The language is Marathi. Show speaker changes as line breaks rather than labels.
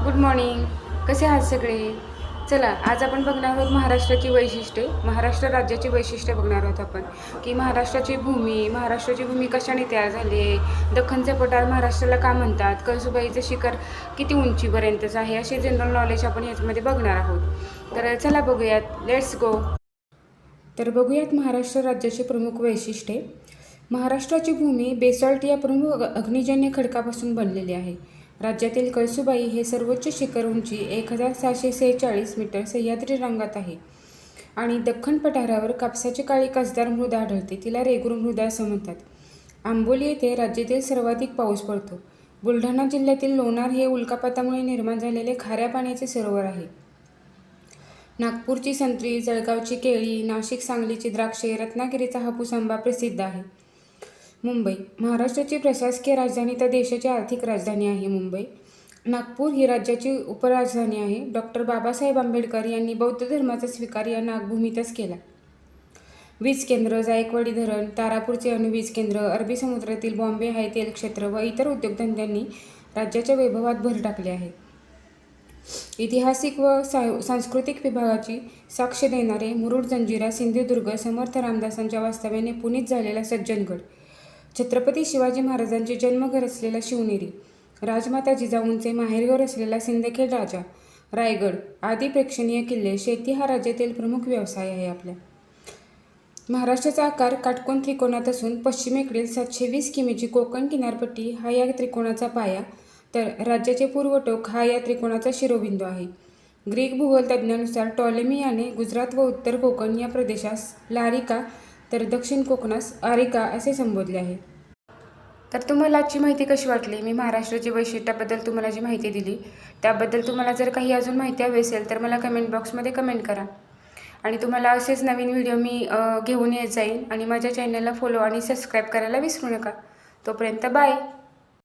Good morning. कसे आहात सगळे? चला, आज आपण बघणार आहोत महाराष्ट्राची वैशिष्ट्ये. महाराष्ट्र राज्याची वैशिष्ट्ये बघणार आहोत आपण, की महाराष्ट्राची भूमी कशाने तयार झाली आहे, दख्खनचे पठार महाराष्ट्राला का म्हणतात, कळसुबाईचं शिखर किती उंचीपर्यंतचं आहे, असे जनरल नॉलेज आपण याच्यामध्ये बघणार आहोत. तर चला बघूयात, लेट्स गो. तर बघूयात महाराष्ट्र राज्याचे प्रमुख वैशिष्ट्ये. महाराष्ट्राची भूमी बेसॉल्ट या प्रमुख अग्निजन्य खडकापासून बनलेली आहे. राज्यातील कळसुबाई हे सर्वोच्च शिखर उंची 1746 मीटर सह्याद्री रांगात आहे आणि दख्खन पठारावर कापसाची काळी कसदार मृदा आढळते. तिला रेगूर मृदा असं म्हणतात. आंबोली येथे राज्यातील सर्वाधिक पाऊस पडतो. बुलढाणा जिल्ह्यातील लोणार हे उल्कापातामुळे निर्माण झालेले खाऱ्या पाण्याचे सरोवर आहे. नागपूरची संत्री, जळगावची केळी, नाशिक सांगलीची द्राक्षे, रत्नागिरीचा हापूस आंबा प्रसिद्ध आहे. मुंबई महाराष्ट्राची प्रशासकीय राजधानी तर देशाची आर्थिक राजधानी आहे. मुंबई. नागपूर ही राज्याची उपराजधानी आहे. डॉक्टर बाबासाहेब आंबेडकर यांनी बौद्ध धर्माचा स्वीकार या नागभूमीतच केला. वीज केंद्र, जायकवाडी धरण, तारापूरचे अणुवीज केंद्र, अरबी समुद्रातील बॉम्बे हाय तेल क्षेत्र व इतर उद्योगधंद्यांनी राज्याच्या वैभवात भर टाकली आहे. ऐतिहासिक व सांस्कृतिक विभागाची साक्ष देणारे मुरुड जंजिरा, सिंधुदुर्ग, समर्थ रामदासांच्या वास्तव्याने पुनीत झालेला सज्जनगड, छत्रपती शिवाजी महाराजांचे जन्मघर असलेला शिवनेरी, राजमाता जिजाऊंचे माहेरघर असलेला सिंदखेड राजा, रायगड आदी प्रेक्षणीय किल्ले. शेती हा राज्यातील प्रमुख व्यवसाय आहे. आपल्या महाराष्ट्राचा आकार काटकोन त्रिकोणात असून पश्चिमेकडील 720 किमीची कोकण किनारपट्टी हा या त्रिकोणाचा पाया, तर राज्याचे पूर्व टोक हा या त्रिकोणाचा शिरोबिंदू आहे. ग्रीक भूगोलतज्ञानुसार टॉलेमी याने गुजरात व उत्तर कोकण या प्रदेशास लारिका तर दक्षिण कोकणास आरिका असे संबोधले आहे. तर तुम्हाला आजची माहिती कशी वाटली? मी महाराष्ट्राची वैशिष्ट्याबद्दल तुम्हाला जी माहिती दिली त्याबद्दल तुम्हाला जर काही अजून माहिती हवी असेल तर मला कमेंट बॉक्समध्ये कमेंट करा. आणि तुम्हाला असेच नवीन व्हिडिओ मी घेऊन येत जाईन. आणि माझ्या चॅनलला फॉलो आणि सबस्क्राईब करायला विसरू नका. तोपर्यंत बाय.